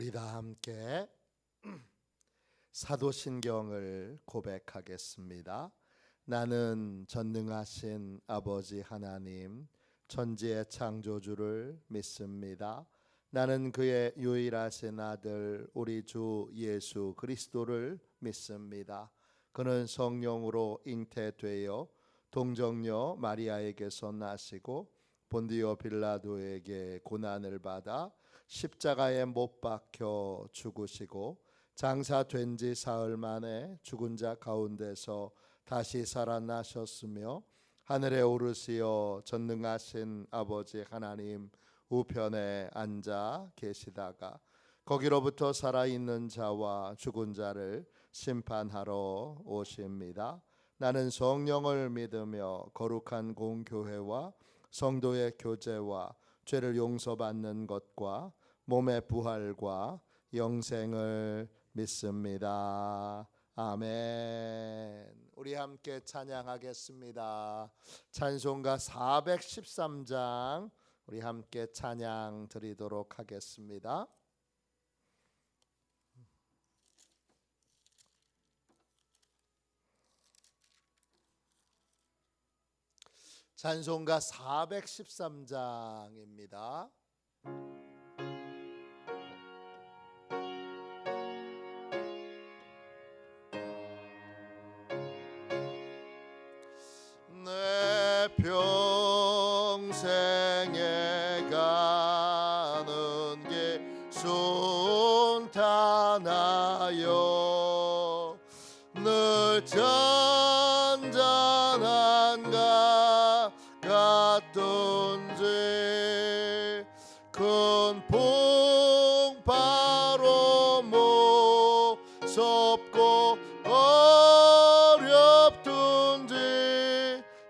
우리 다 함께 사도신경을 고백하겠습니다. 나는 전능하신 아버지 하나님 천지의 창조주를 믿습니다. 나는 그의 유일하신 아들 우리 주 예수 그리스도를 믿습니다. 그는 성령으로 잉태되어 동정녀 마리아에게서 나시고 본디오 빌라도에게 고난을 받아 십자가에 못 박혀 죽으시고 장사된 지 사흘 만에 죽은 자 가운데서 다시 살아나셨으며 하늘에 오르시어 전능하신 아버지 하나님 우편에 앉아 계시다가 거기로부터 살아있는 자와 죽은 자를 심판하러 오십니다. 나는 성령을 믿으며 거룩한 공교회와 성도의 교제와 죄를 용서받는 것과 몸의 부활과 영생을 믿습니다. 아멘. 우리 함께 찬양하겠습니다. 찬송가 413장 우리 함께 찬양 드리도록 하겠습니다. 찬송가 413장입니다. 내 평생에 가는 길 순탄하여 늘 잔잔한가 같던지 큰 풍파로 무섭고 어렵던지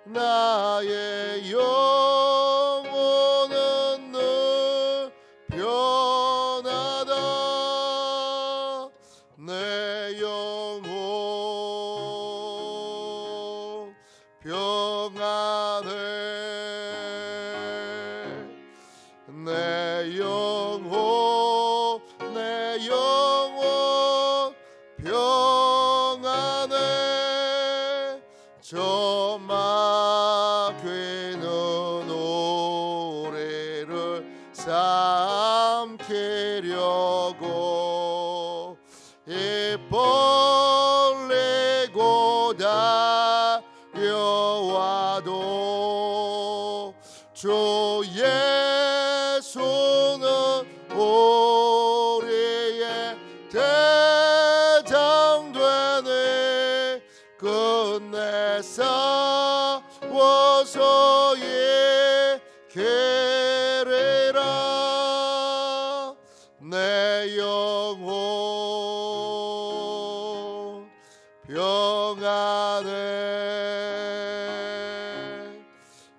나의 영혼은 늘 변하다. 내 영혼 평안해. 내 영혼 평안해. 저 막히는 우리를 삼키려고 입 벌리고 달려와도 주 예수는 우리의 대장 되네. 끝내 싸워서 이기리라. 내 영혼 평안해.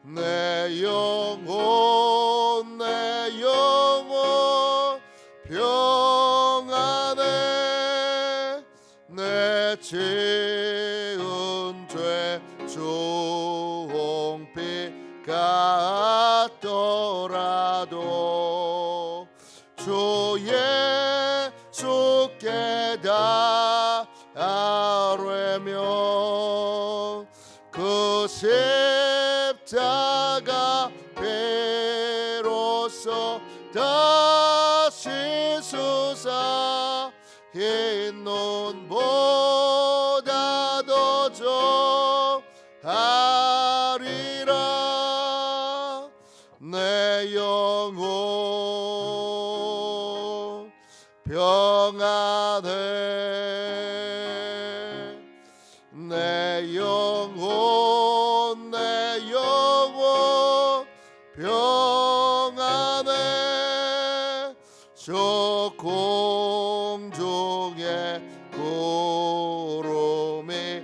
내 영혼 평안해. 내 지은 죄 종피 같더라도 주 예수께 다 아뢰면 그 십자가 비로소 다시 수사 흰 눈보다 더 좋아하리라. 내 영혼 평안해. 내 영혼 평안해. 저 공중에 구름이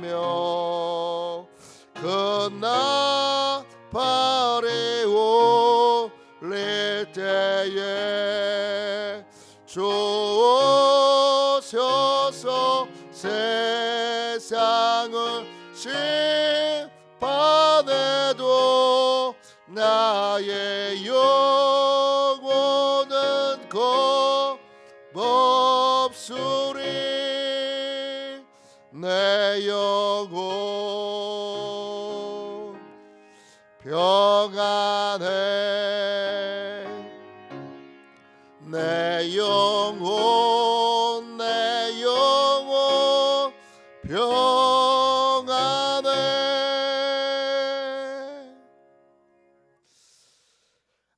일어나며 그 나팔이 울릴 때에 주 오셔서 세상을 심판해도 나의 영혼 겁없으리 내 영혼 평안해 내 영혼 내 영혼 평안해.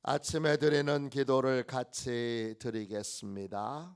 아침에 드리는 기도를 같이 드리겠습니다.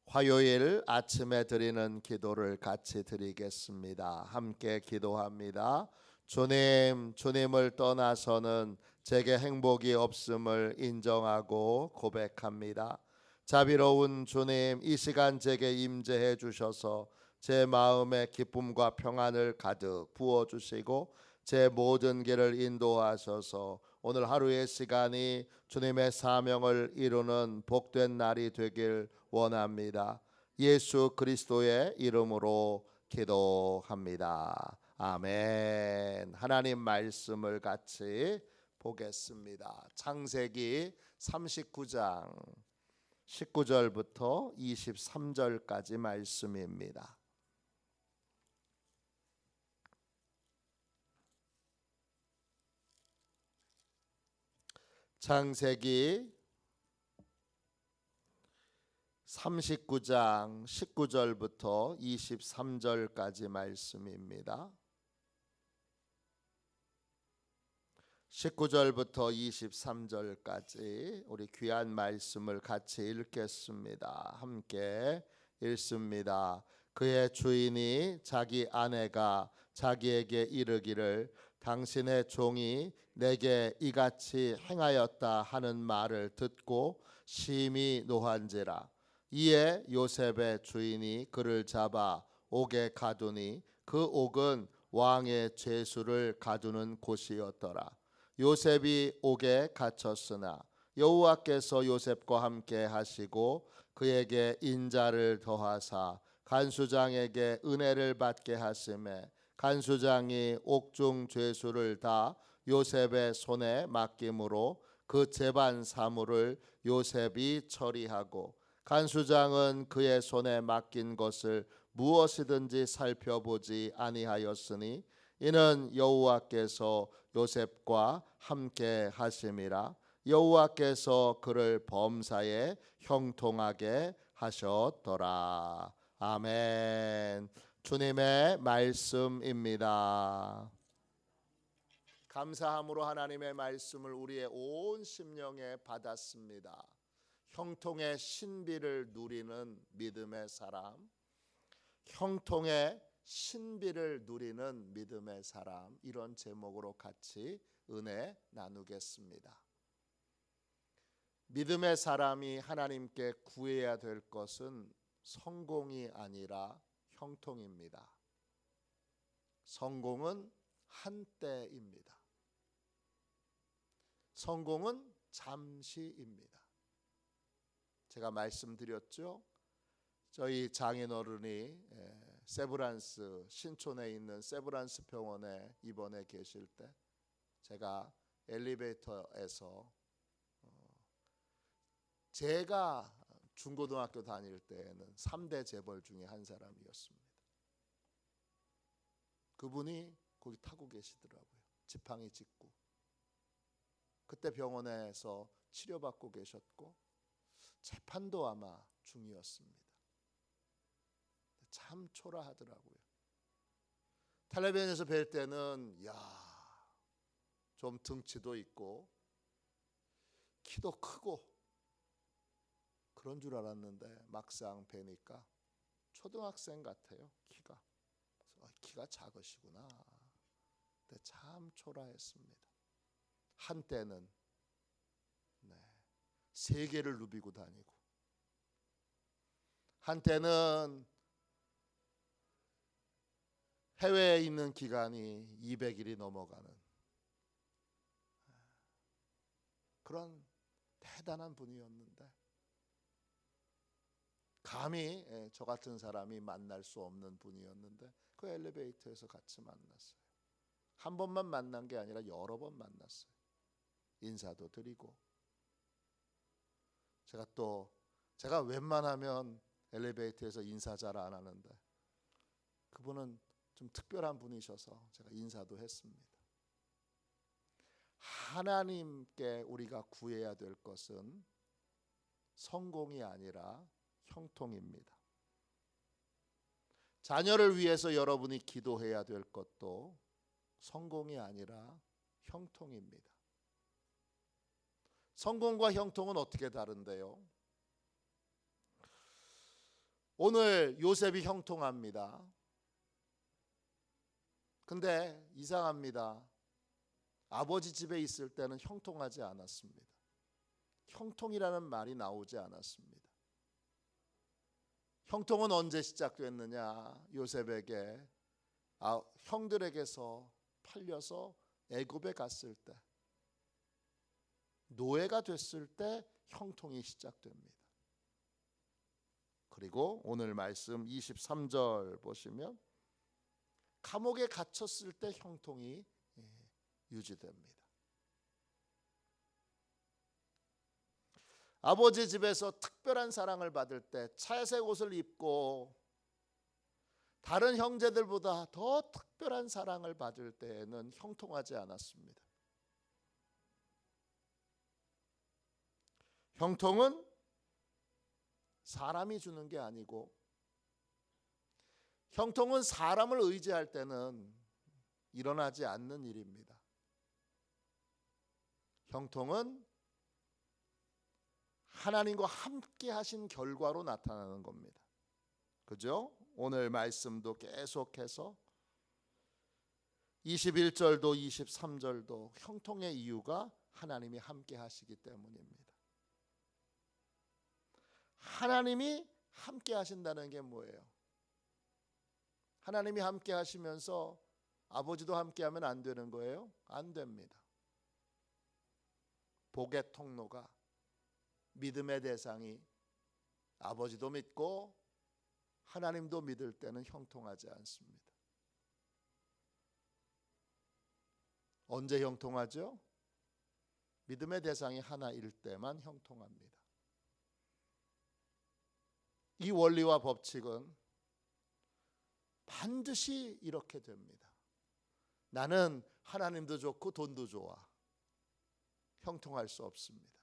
화요일 아침에 드리는 기도를 같이 드리겠습니다. 함께 기도합니다. 주님을 떠나서는 제게 행복이 없음을 인정하고 고백합니다. 자비로운 주님, 이 시간 제게 임재해 주셔서 제 마음에 기쁨과 평안을 가득 부어주시고 제 모든 길을 인도하셔서 오늘 하루의 시간이 주님의 사명을 이루는 복된 날이 되길 원합니다. 예수 그리스도의 이름으로 기도합니다. 아멘. 하나님 말씀을 같이 보겠습니다. 창세기 39장 19절부터 23절까지 말씀입니다. 창세기 39장 19절부터 23절까지 말씀입니다. 19절부터 23절까지 우리 귀한 말씀을 같이 읽겠습니다. 함께 읽습니다. 그의 주인이 자기 아내가 자기에게 이르기를 당신의 종이 내게 이같이 행하였다 하는 말을 듣고 심히 노한지라. 이에 요셉의 주인이 그를 잡아 옥에 가두니 그 옥은 왕의 죄수를 가두는 곳이었더라. 요셉이 옥에 갇혔으나 여호와께서 요셉과 함께 하시고 그에게 인자를 더하사 간수장에게 은혜를 받게 하심에 간수장이 옥중 죄수를 다 요셉의 손에 맡김으로 그 재반 사물을 요셉이 처리하고 간수장은 그의 손에 맡긴 것을 무엇이든지 살펴보지 아니하였으니 이는 여호와께서 요셉과 함께 하심이라. 여호와께서 그를 범사에 형통하게 하셨더라. 아멘. 주님의 말씀입니다. 감사함으로 하나님의 말씀을 우리의 온 심령에 받았습니다. 형통의 신비를 누리는 믿음의 사람, 형통의 신비를 누리는 믿음의 사람, 이런 제목으로 같이 은혜 나누겠습니다. 믿음의 사람이 하나님께 구해야 될 것은 성공이 아니라 형통입니다. 성공은 한때입니다. 성공은 잠시입니다. 제가 말씀드렸죠. 저희 장인어른이 세브란스 신촌에 있는 세브란스 병원에 입원해 계실 때 제가 엘리베이터에서 제가 중고등학교 다닐 때에는 3대 재벌 중에 한 사람이었습니다. 그분이 거기 타고 계시더라고요. 지팡이 짚고. 그때 병원에서 치료받고 계셨고 재판도 아마 중이었습니다. 참 초라하더라고요. 텔레비전에서 뵐 때는 좀 등치도 있고 키도 크고 그런 줄 알았는데 막상 뵈니까 초등학생 같아요. 키가 작으시구나. 근데 참 초라했습니다. 한때는 세계를 누비고 다니고, 한때는 해외에 있는 기간이 200일이 넘어가는 그런 대단한 분이었는데 감히 저 같은 사람이 만날 수 없는 분이었는데 그 엘리베이터에서 같이 만났어요. 한 번만 만난 게 아니라 여러 번 만났어요. 인사도 드리고 제가 웬만하면 엘리베이터에서 인사 잘 안 하는데 그분은 좀 특별한 분이셔서 제가 인사도 했습니다. 하나님께 우리가 구해야 될 것은 성공이 아니라 형통입니다. 자녀를 위해서 여러분이 기도해야 될 것도 성공이 아니라 형통입니다. 성공과 형통은 어떻게 다른데요? 오늘 요셉이 형통합니다. 근데 이상합니다. 아버지 집에 있을 때는 형통하지 않았습니다. 형통이라는 말이 나오지 않았습니다. 형통은 언제 시작됐느냐? 요셉에게 형들에게서 팔려서 애굽에 갔을 때, 노예가 됐을 때 형통이 시작됩니다. 그리고 오늘 말씀 23절 보시면 감옥에 갇혔을 때 형통이 유지됩니다. 아버지 집에서 특별한 사랑을 받을 때 차색 옷을 입고 다른 형제들보다 더 특별한 사랑을 받을 때에는 형통하지 않았습니다. 형통은 사람이 주는 게 아니고, 형통은 사람을 의지할 때는 일어나지 않는 일입니다. 형통은 하나님과 함께 하신 결과로 나타나는 겁니다. 그죠? 오늘 말씀도 계속해서 21절도 23절도 형통의 이유가 하나님이 함께 하시기 때문입니다. 하나님이 함께 하신다는 게 뭐예요? 하나님이 함께 하시면서 아버지도 함께 하면 안 되는 거예요? 안 됩니다. 복의 통로가, 믿음의 대상이 아버지도 믿고 하나님도 믿을 때는 형통하지 않습니다. 언제 형통하죠? 믿음의 대상이 하나일 때만 형통합니다. 이 원리와 법칙은 반드시 이렇게 됩니다. 나는 하나님도 좋고 돈도 좋아. 형통할 수 없습니다.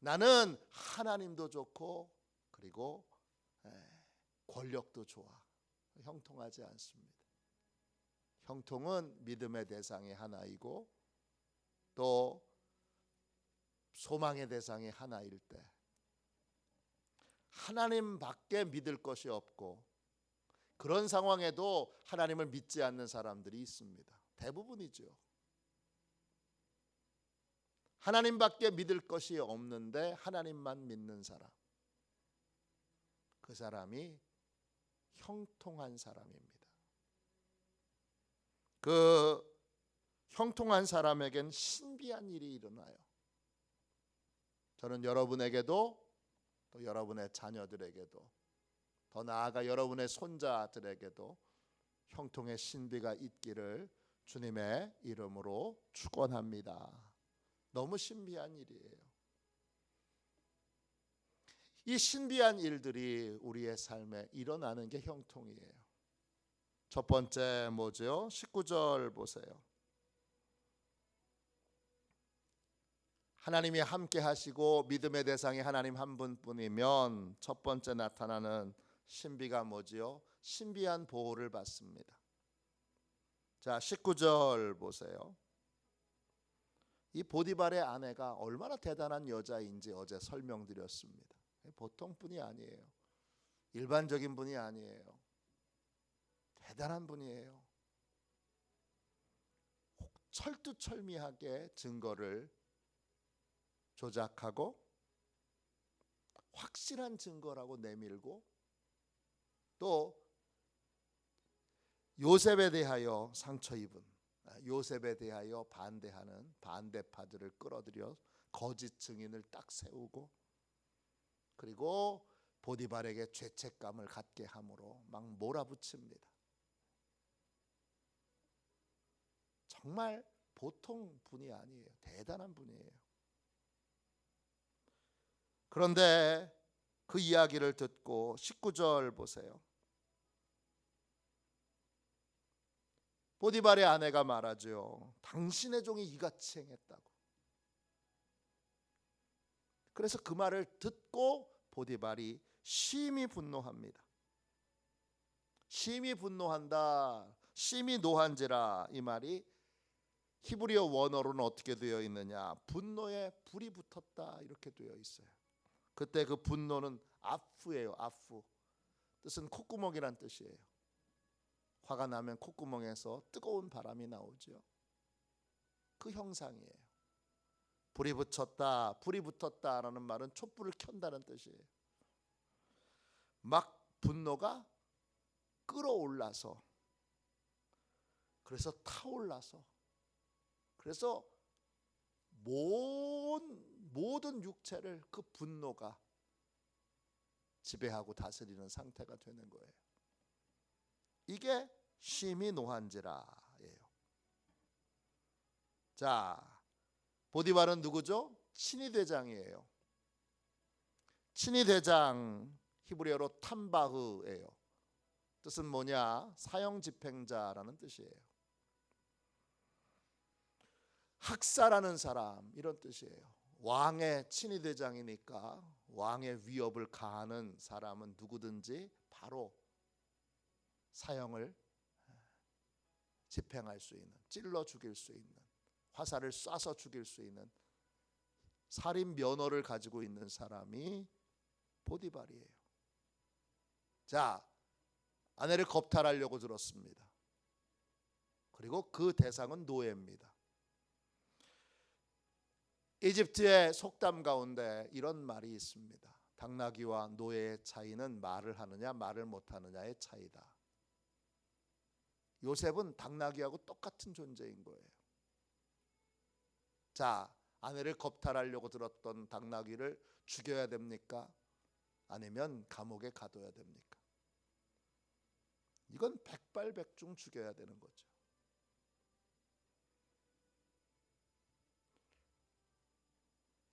나는 하나님도 좋고 그리고 권력도 좋아. 형통하지 않습니다. 형통은 믿음의 대상이 하나이고 또 소망의 대상이 하나일 때, 하나님밖에 믿을 것이 없고 그런 상황에도 하나님을 믿지 않는 사람들이 있습니다. 대부분이죠. 하나님밖에 믿을 것이 없는데 하나님만 믿는 사람, 그 사람이 형통한 사람입니다. 그 형통한 사람에겐 신비한 일이 일어나요. 저는 여러분에게도 또 여러분의 자녀들에게도 더 나아가 여러분의 손자들에게도 형통의 신비가 있기를 주님의 이름으로 축원합니다. 너무 신비한 일이에요. 이 신비한 일들이 우리의 삶에 일어나는 게 형통이에요. 첫 번째 뭐죠? 19절 보세요. 하나님이 함께 하시고 믿음의 대상이 하나님 한 분뿐이면 첫 번째 나타나는 신비가 뭐지요? 신비한 보호를 받습니다. 자, 19절 보세요. 이 보디발의 아내가 얼마나 대단한 여자인지 어제 설명드렸습니다. 보통 분이 아니에요. 일반적인 분이 아니에요. 대단한 분이에요. 철두철미하게 증거를 조작하고 확실한 증거라고 내밀고 또 요셉에 대하여 상처 입은, 요셉에 대하여 반대하는 반대파들을 끌어들여 거짓 증인을 딱 세우고 그리고 보디발에게 죄책감을 갖게 함으로 막 몰아붙입니다. 정말 보통 분이 아니에요. 대단한 분이에요. 그런데 그 이야기를 듣고 19절 보세요. 보디발의 아내가 말하죠. 당신의 종이 이같이 행했다고. 그래서 그 말을 듣고 보디발이 심히 분노합니다. 심히 분노한다. 심히 노한지라, 이 말이 히브리어 원어로는 어떻게 되어 있느냐? 분노에 불이 붙었다, 이렇게 되어 있어요. 그때 그 분노는 아프예요. 아프. 뜻은 콧구멍이란 뜻이에요. 화가 나면 콧구멍에서 뜨거운 바람이 나오죠. 그 형상이에요. 불이 붙였다, 불이 붙었다라는 말은 촛불을 켠다는 뜻이에요. 막 분노가 끌어올라서, 그래서 타올라서, 그래서 모든 육체를 그 분노가 지배하고 다스리는 상태가 되는 거예요. 이게 심히 노한지라예요. 자, 보디발은 누구죠? 친위대장이에요. 친위대장, 히브리어로 탐바흐예요. 뜻은 뭐냐? 사형집행자라는 뜻이에요. 학살하는 사람, 이런 뜻이에요. 왕의 친위대장이니까 왕의 위협을 가하는 사람은 누구든지 바로 사형을 집행할 수 있는, 찔러 죽일 수 있는, 화살을 쏴서 죽일 수 있는 살인 면허를 가지고 있는 사람이 보디발이에요. 자, 아내를 겁탈하려고 들었습니다. 그리고 그 대상은 노예입니다. 이집트의 속담 가운데 이런 말이 있습니다. 당나귀와 노예의 차이는 말을 하느냐 말을 못하느냐의 차이다. 요셉은 당나귀하고 똑같은 존재인 거예요. 자, 아내를 겁탈하려고 들었던 당나귀를 죽여야 됩니까? 아니면 감옥에 가둬야 됩니까? 이건 백발백중 죽여야 되는 거죠.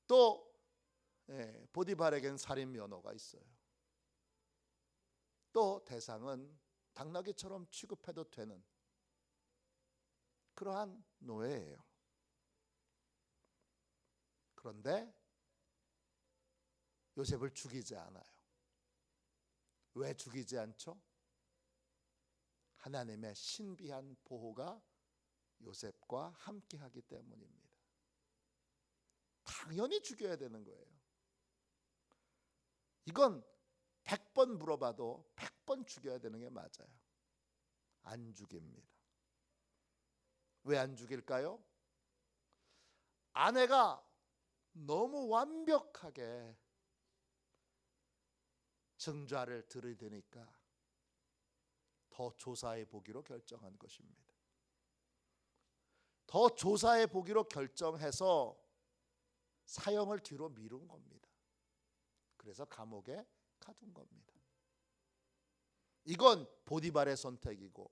또 보디발에겐 살인 면허가 있어요. 또 대상은 당나귀처럼 취급해도 되는 그러한 노예예요. 그런데 요셉을 죽이지 않아요. 왜 죽이지 않죠? 하나님의 신비한 보호가 요셉과 함께하기 때문입니다. 당연히 죽여야 되는 거예요. 이건 100번 물어봐도 100번 죽여야 되는 게 맞아요. 안 죽입니다. 왜 안 죽일까요? 아내가 너무 완벽하게 증좌를 들이대니까 더 조사해 보기로 결정한 것입니다. 더 조사해 보기로 결정해서 사형을 뒤로 미룬 겁니다. 그래서 감옥에 가둔 겁니다. 이건 보디발의 선택이고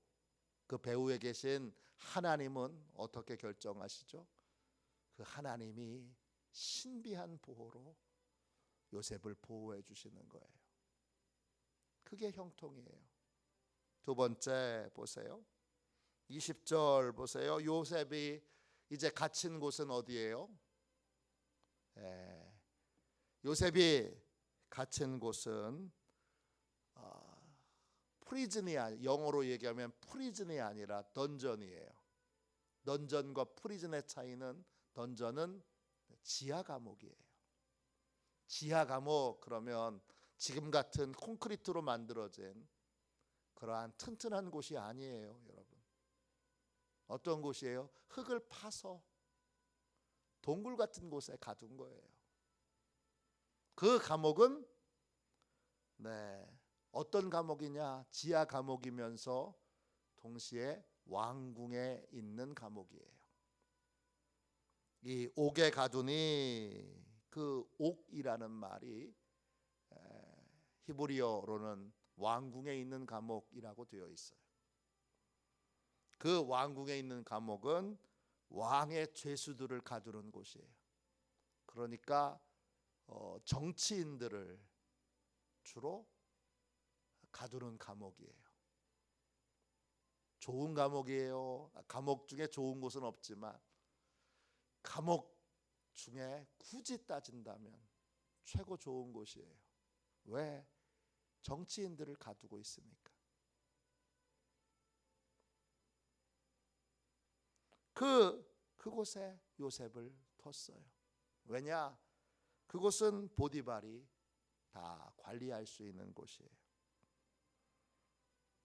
그 배후에 계신 하나님은 어떻게 결정하시죠? 그 하나님이 신비한 보호로 요셉을 보호해 주시는 거예요. 그게 형통이에요. 두 번째 보세요. 20절 보세요. 요셉이 이제 갇힌 곳은 어디예요? 요셉이 갇힌 곳은 프리즌이 영어로 얘기하면 프리즌이 아니라 던전이에요. 던전과 프리즌의 차이는 던전은 지하 감옥이에요. 지하 감옥 그러면 지금 같은 콘크리트로 만들어진 그러한 튼튼한 곳이 아니에요, 여러분. 어떤 곳이에요? 흙을 파서 동굴 같은 곳에 가둔 거예요. 그 감옥은 어떤 감옥이냐? 지하 감옥이면서 동시에 왕궁에 있는 감옥이에요. 이 옥에 가두니, 그 옥이라는 말이 히브리어로는 왕궁에 있는 감옥이라고 되어 있어요. 그 왕궁에 있는 감옥은 왕의 죄수들을 가두는 곳이에요. 그러니까 정치인들을 주로 가두는 감옥이에요. 좋은 감옥이에요. 감옥 중에 좋은 곳은 없지만 감옥 중에 굳이 따진다면 최고 좋은 곳이에요. 왜? 정치인들을 가두고 있으니까. 그곳에 요셉을 뒀어요. 왜냐? 그곳은 보디발이 다 관리할 수 있는 곳이에요.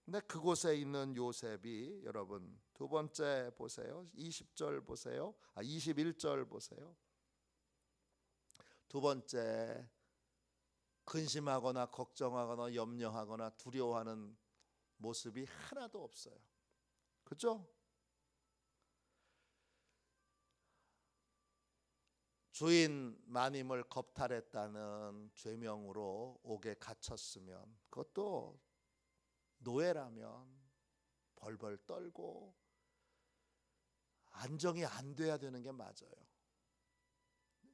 근데 그곳에 있는 요셉이, 여러분 두 번째 보세요. 20절 보세요. 21절 보세요. 두 번째, 근심하거나 걱정하거나 염려하거나 두려워하는 모습이 하나도 없어요. 그렇죠? 주인 마님을 겁탈했다는 죄명으로 옥에 갇혔으면, 그것도 노예라면 벌벌 떨고 안정이 안 돼야 되는 게 맞아요.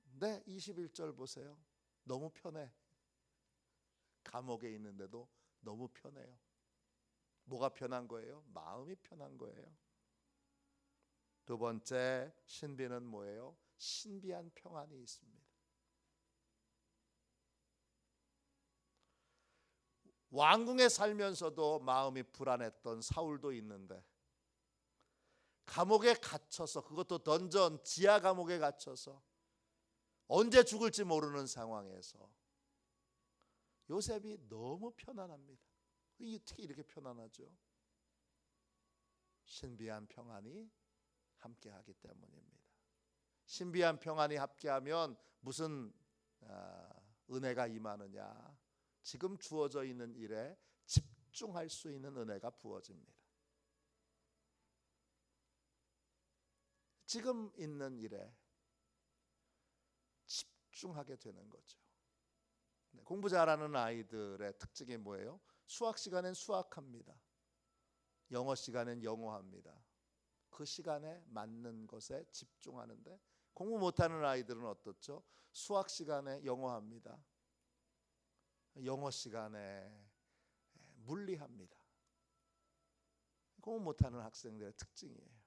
근데 21절 보세요. 너무 편해. 감옥에 있는데도 너무 편해요. 뭐가 편한 거예요? 마음이 편한 거예요. 두 번째 신비는 뭐예요? 신비한 평안이 있습니다. 왕궁에 살면서도 마음이 불안했던 사울도 있는데, 감옥에 갇혀서, 그것도 던전 지하 감옥에 갇혀서 언제 죽을지 모르는 상황에서 요셉이 너무 편안합니다. 어떻게 이렇게 편안하죠? 신비한 평안이 함께하기 때문입니다. 신비한 평안이 함께하면 무슨 은혜가 임하느냐? 지금 주어져 있는 일에 집중할 수 있는 은혜가 부어집니다. 지금 있는 일에 집중하게 되는 거죠. 공부 잘하는 아이들의 특징이 뭐예요? 수학 시간엔 수학합니다. 영어 시간엔 영어합니다. 그 시간에 맞는 것에 집중하는데, 공부 못하는 아이들은 어떻죠? 수학 시간에 영어합니다. 영어 시간에 물리합니다. 공부 못하는 학생들의 특징이에요.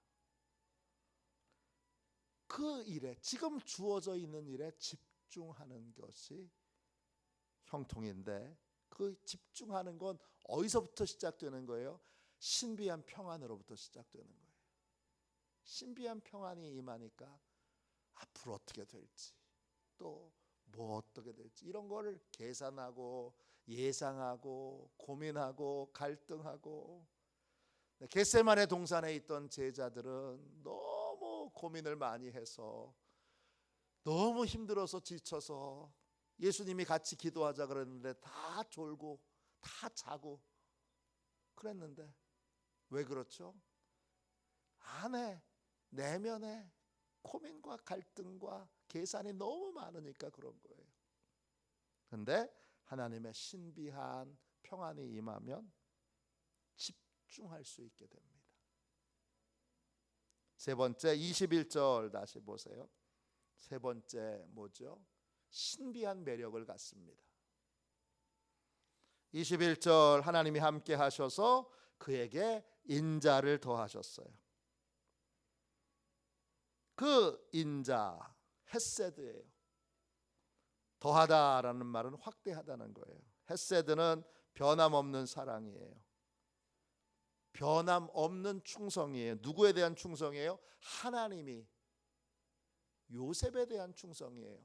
그 일에, 지금 주어져 있는 일에 집중하는 것이 형통인데, 그 집중하는 건 어디서부터 시작되는 거예요? 신비한 평안으로부터 시작되는 거예요. 신비한 평안이 임하니까 앞으로 어떻게 될지, 또 뭐 어떻게 될지, 이런 거를 계산하고 예상하고 고민하고 갈등하고. 겟세마네 동산에 있던 제자들은 너무 고민을 많이 해서, 너무 힘들어서 지쳐서 예수님이 같이 기도하자 그랬는데 다 졸고 다 자고 그랬는데, 왜 그렇죠? 안에 내면에 고민과 갈등과 계산이 너무 많으니까 그런 거예요. 그런데 하나님의 신비한 평안이 임하면 집중할 수 있게 됩니다. 세 번째 21절 다시 보세요. 세 번째 뭐죠? 신비한 매력을 갖습니다. 21절, 하나님이 함께 하셔서 그에게 인자를 더하셨어요. 그 인자, 헤세드예요. 더하다라는 말은 확대하다는 거예요. 헤세드는 변함없는 사랑이에요. 변함없는 충성이에요. 누구에 대한 충성이에요? 하나님이 요셉에 대한 충성이에요.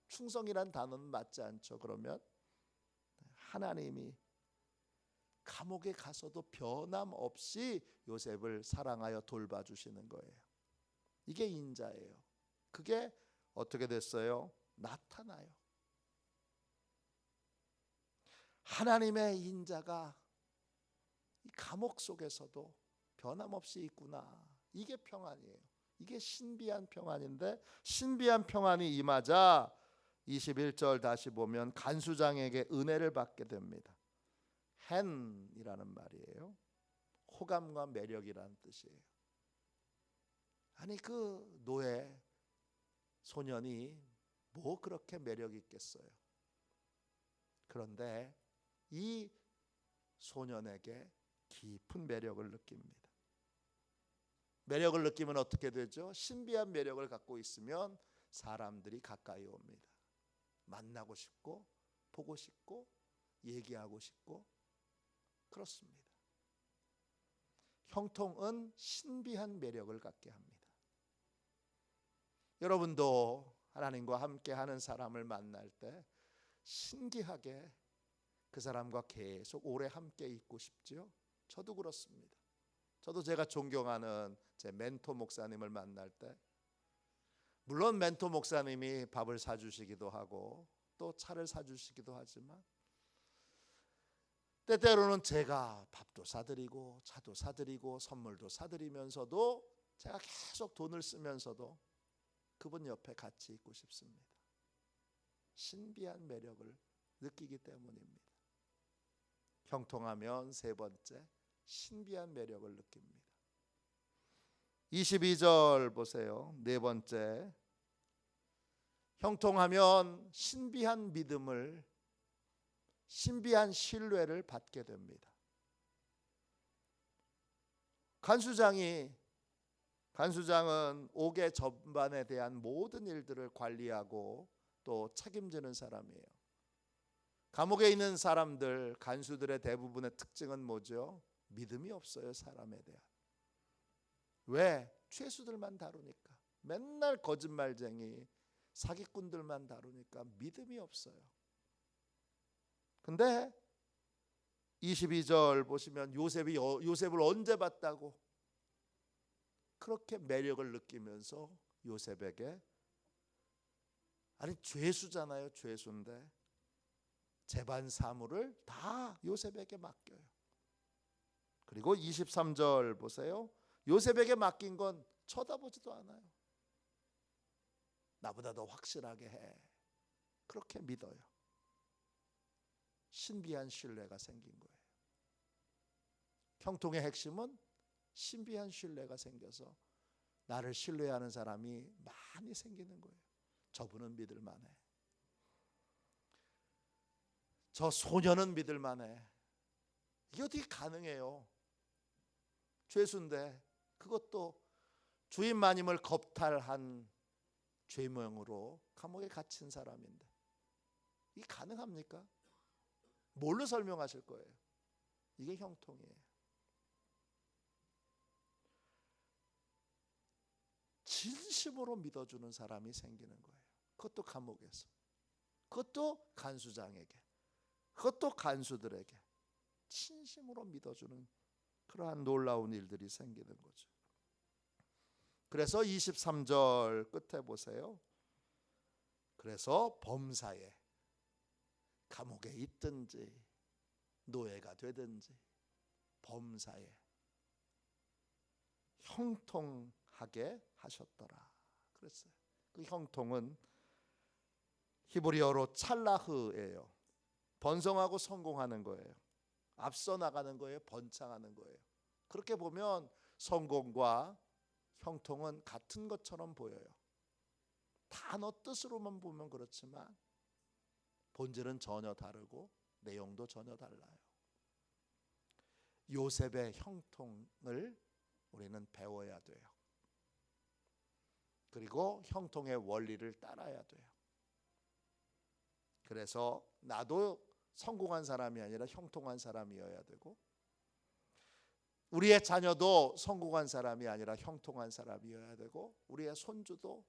충성이란 단어는 맞지 않죠. 그러면 하나님이 감옥에 가서도 변함없이 요셉을 사랑하여 돌봐주시는 거예요. 이게 인자예요. 그게 어떻게 됐어요? 나타나요. 하나님의 인자가 이 감옥 속에서도 변함없이 있구나. 이게 평안이에요. 이게 신비한 평안인데, 신비한 평안이 임하자 21절 다시 보면 간수장에게 은혜를 받게 됩니다. 헨이라는 말이에요. 호감과 매력이라는 뜻이에요. 아니 그 노예 소년이 뭐 그렇게 매력 있겠어요. 그런데 이 소년에게 깊은 매력을 느낍니다. 매력을 느끼면 어떻게 되죠? 신비한 매력을 갖고 있으면 사람들이 가까이 옵니다. 만나고 싶고 보고 싶고 얘기하고 싶고 그렇습니다. 형통은 신비한 매력을 갖게 합니다. 여러분도 하나님과 함께 하는 사람을 만날 때 신기하게 그 사람과 계속 오래 함께 있고 싶죠? 저도 그렇습니다. 저도 제가 존경하는 제 멘토 목사님을 만날 때 물론 멘토 목사님이 밥을 사주시기도 하고 또 차를 사주시기도 하지만 때때로는 제가 밥도 사드리고 차도 사드리고 선물도 사드리면서도 제가 계속 돈을 쓰면서도 그분 옆에 같이 있고 싶습니다. 신비한 매력을 느끼기 때문입니다. 형통하면 세 번째, 신비한 매력을 느낍니다. 22절 보세요. 네 번째, 형통하면 신비한 믿음을, 신비한 신뢰를 받게 됩니다. 간수장은 옥의 전반에 대한 모든 일들을 관리하고 또 책임지는 사람이에요. 감옥에 있는 사람들, 간수들의 대부분의 특징은 뭐죠? 믿음이 없어요, 사람에 대한. 왜? 죄수들만 다루니까. 맨날 거짓말쟁이, 사기꾼들만 다루니까 믿음이 없어요. 근데 22절 보시면 요셉을 언제 봤다고 그렇게 매력을 느끼면서 요셉에게, 아니 죄수잖아요, 죄수인데 재반 사무를 다 요셉에게 맡겨요. 그리고 23절 보세요. 요셉에게 맡긴 건 쳐다보지도 않아요. 나보다 더 확실하게 해. 그렇게 믿어요. 신비한 신뢰가 생긴 거예요. 형통의 핵심은 신비한 신뢰가 생겨서 나를 신뢰하는 사람이 많이 생기는 거예요. 저분은 믿을 만해. 저 소년은 믿을 만해. 이게 어떻게 가능해요? 죄수인데, 그것도 주인 마님을 겁탈한 죄명으로 감옥에 갇힌 사람인데 이게 가능합니까? 뭘로 설명하실 거예요? 이게 형통이에요. 진심으로 믿어주는 사람이 생기는 거예요. 그것도 감옥에서, 그것도 간수장에게, 그것도 간수들에게 진심으로 믿어주는 그러한 놀라운 일들이 생기는 거죠. 그래서 23절 끝에 보세요. 그래서 범사에 감옥에 있든지 노예가 되든지 범사에 형통하게 하셨더라 그랬어요. 그 형통은 히브리어로 찰라흐예요. 번성하고 성공하는 거예요. 앞서 나가는 거예요. 번창하는 거예요. 그렇게 보면 성공과 형통은 같은 것처럼 보여요. 단어 뜻으로만 보면 그렇지만 본질은 전혀 다르고 내용도 전혀 달라요. 요셉의 형통을 우리는 배워야 돼요. 그리고 형통의 원리를 따라야 돼요. 그래서 나도 성공한 사람이 아니라 형통한 사람이어야 되고, 우리의 자녀도 성공한 사람이 아니라 형통한 사람이어야 되고, 우리의 손주도,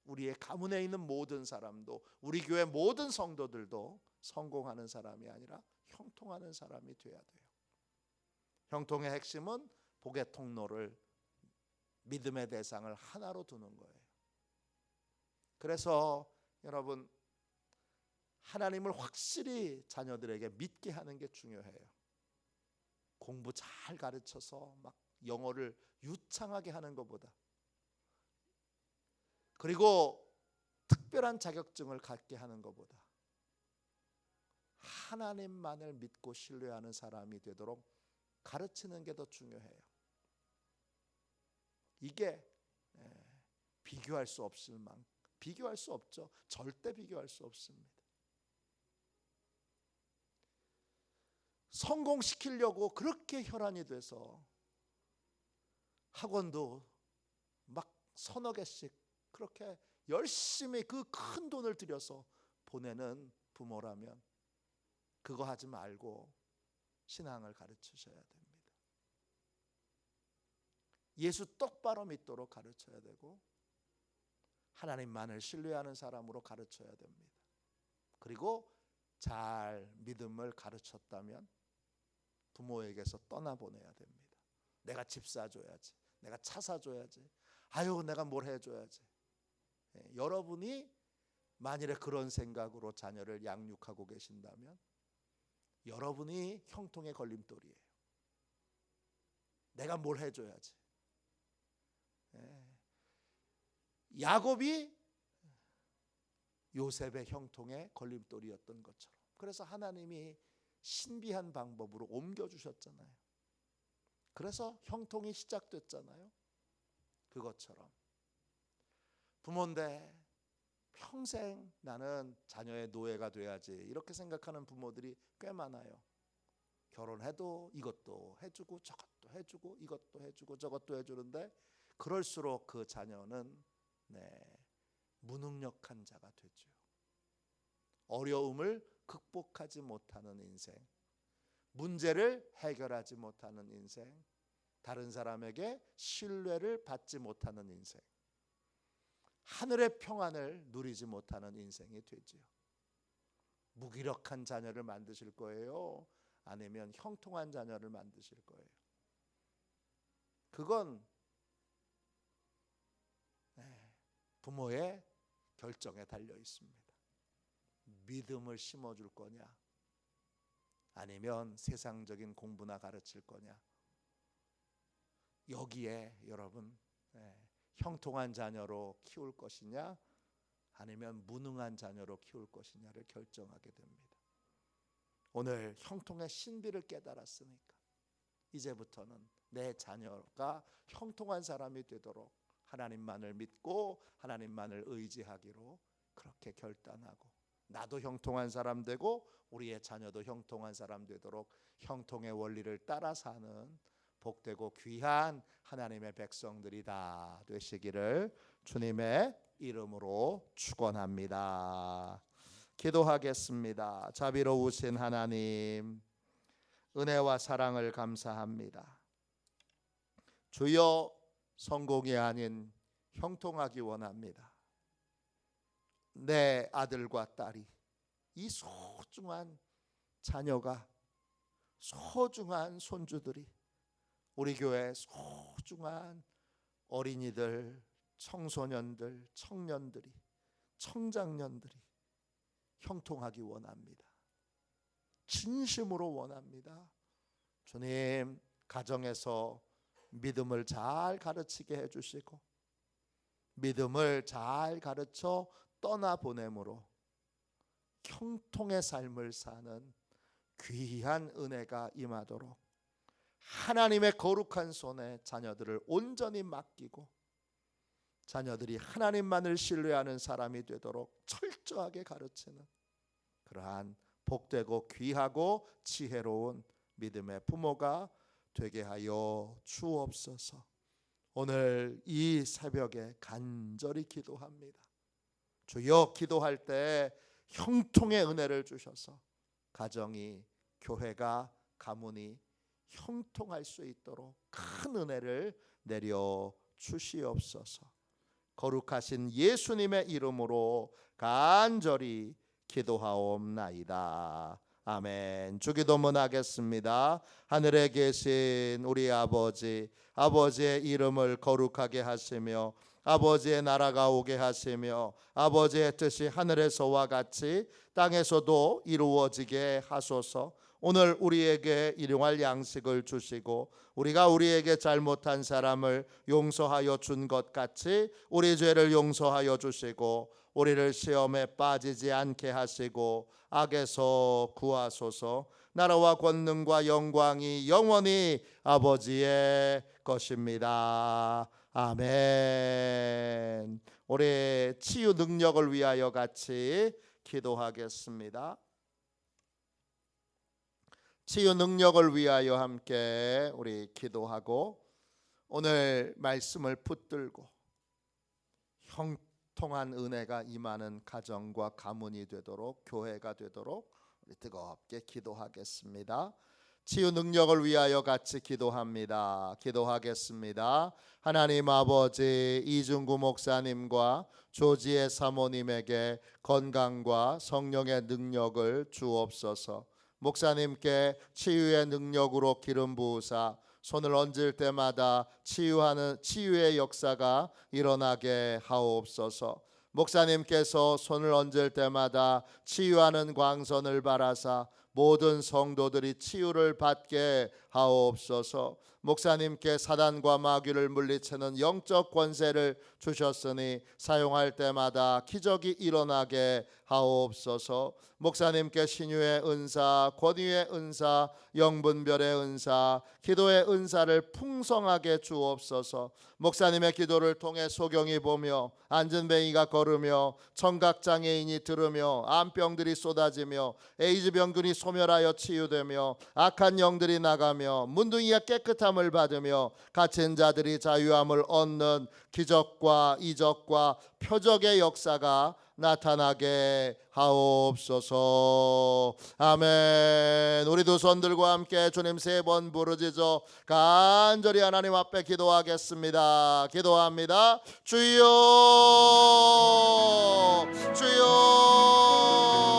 우리의 가문에 있는 모든 사람도, 우리 교회 모든 성도들도 성공하는 사람이 아니라 형통하는 사람이 돼야 돼요. 형통의 핵심은 복의 통로를, 믿음의 대상을 하나로 두는 거예요. 그래서 여러분, 하나님을 확실히 자녀들에게 믿게 하는 게 중요해요. 공부 잘 가르쳐서 막 영어를 유창하게 하는 것보다, 그리고 특별한 자격증을 갖게 하는 것보다 하나님만을 믿고 신뢰하는 사람이 되도록 가르치는 게 더 중요해요. 이게 비교할 수 없을 만큼 비교할 수 없죠. 절대 비교할 수 없습니다. 성공시키려고 그렇게 혈안이 돼서 학원도 막 서너 개씩 그렇게 열심히 그 큰 돈을 들여서 보내는 부모라면 그거 하지 말고 신앙을 가르치셔야 됩니다. 예수 똑바로 믿도록 가르쳐야 되고 하나님만을 신뢰하는 사람으로 가르쳐야 됩니다. 그리고 잘 믿음을 가르쳤다면 부모에게서 떠나보내야 됩니다. 내가 집 사줘야지, 내가 차 사줘야지, 아유 내가 뭘 해줘야지. 여러분이 만일에 그런 생각으로 자녀를 양육하고 계신다면 여러분이 형통의 걸림돌이에요. 내가 뭘 해줘야지. 야곱이 요셉의 형통의 걸림돌이었던 것처럼, 그래서 하나님이 신비한 방법으로 옮겨주셨잖아요. 그래서 형통이 시작됐잖아요. 그것처럼 부모인데 평생 나는 자녀의 노예가 돼야지 이렇게 생각하는 부모들이 꽤 많아요. 결혼해도 이것도 해주고 저것도 해주고 이것도 해주고 저것도 해주는데 그럴수록 그 자녀는 무능력한 자가 되죠. 어려움을 극복하지 못하는 인생, 문제를 해결하지 못하는 인생, 다른 사람에게 신뢰를 받지 못하는 인생, 하늘의 평안을 누리지 못하는 인생이 되지요. 무기력한 자녀를 만드실 거예요? 아니면 형통한 자녀를 만드실 거예요? 그건 부모의 결정에 달려 있습니다. 믿음을 심어줄 거냐, 아니면 세상적인 공부나 가르칠 거냐. 여기에 여러분 형통한 자녀로 키울 것이냐 아니면 무능한 자녀로 키울 것이냐를 결정하게 됩니다. 오늘 형통의 신비를 깨달았으니까 이제부터는 내 자녀가 형통한 사람이 되도록 하나님만을 믿고 하나님만을 의지하기로 그렇게 결단하고, 나도 형통한 사람 되고 우리의 자녀도 형통한 사람 되도록 형통의 원리를 따라 사는 복되고 귀한 하나님의 백성들이 다 되시기를 주님의 이름으로 축원합니다. 기도하겠습니다. 자비로우신 하나님, 은혜와 사랑을 감사합니다. 주여, 성공이 아닌 형통하기 원합니다. 내 아들과 딸이, 이 소중한 자녀가, 소중한 손주들이, 우리 교회 소중한 어린이들, 청소년들, 청년들이, 청장년들이 형통하기 원합니다. 진심으로 원합니다. 주님, 가정에서 믿음을 잘 가르치게 해주시고 믿음을 잘 가르쳐 떠나보냄으로 형통의 삶을 사는 귀한 은혜가 임하도록 하나님의 거룩한 손에 자녀들을 온전히 맡기고 자녀들이 하나님만을 신뢰하는 사람이 되도록 철저하게 가르치는 그러한 복되고 귀하고 지혜로운 믿음의 부모가 되게 하여 주옵소서. 오늘 이 새벽에 간절히 기도합니다. 주여, 기도할 때 형통의 은혜를 주셔서 가정이, 교회가, 가문이 형통할 수 있도록 큰 은혜를 내려 주시옵소서. 거룩하신 예수님의 이름으로 간절히 기도하옵나이다. 아멘. 주기도문 하겠습니다. 하늘에 계신 우리 아버지, 아버지의 이름을 거룩하게 하시며 아버지의 나라가 오게 하시며 아버지의 뜻이 하늘에서와 같이 땅에서도 이루어지게 하소서. 오늘 우리에게 일용할 양식을 주시고 우리가 우리에게 잘못한 사람을 용서하여 준 것 같이 우리 죄를 용서하여 주시고 우리를 시험에 빠지지 않게 하시고 악에서 구하소서. 나라와 권능과 영광이 영원히 아버지의 것입니다. 아멘. 우리 치유 능력을 위하여 같이 기도하겠습니다. 치유 능력을 위하여 함께 우리 기도하고 오늘 말씀을 붙들고 형통한 은혜가 임하는 가정과 가문이 되도록, 교회가 되도록 우리 뜨겁게 기도하겠습니다. 치유 능력을 위하여 같이 기도합니다. 기도하겠습니다. 하나님 아버지, 이중구 목사님과 조지의 사모님에게 건강과 성령의 능력을 주옵소서. 목사님께 치유의 능력으로 기름 부으사 손을 얹을 때마다 치유의 역사가 일어나게 하옵소서. 목사님께서 손을 얹을 때마다 치유하는 광선을 바라사 모든 성도들이 치유를 받게 하옵소서. 목사님께 사단과 마귀를 물리치는 영적 권세를 주셨으니 사용할 때마다 기적이 일어나게 하옵소서. 목사님께 신유의 은사, 권위의 은사, 영분별의 은사, 기도의 은사를 풍성하게 주옵소서. 목사님의 기도를 통해 소경이 보며 안전뱅이가 걸으며 청각장애인이 들으며 암병들이 쏟아지며 에이즈 병균이 소멸하여 치유되며 악한 영들이 나가며 문둥이가 깨끗함을 받으며 갇힌 자들이 자유함을 얻는 기적과 이적과 표적의 역사가 나타나게 하옵소서. 아멘. 우리 두 손 들고 함께 주님 3번 부르짖어 간절히 하나님 앞에 기도하겠습니다. 기도합니다. 주여, 주여.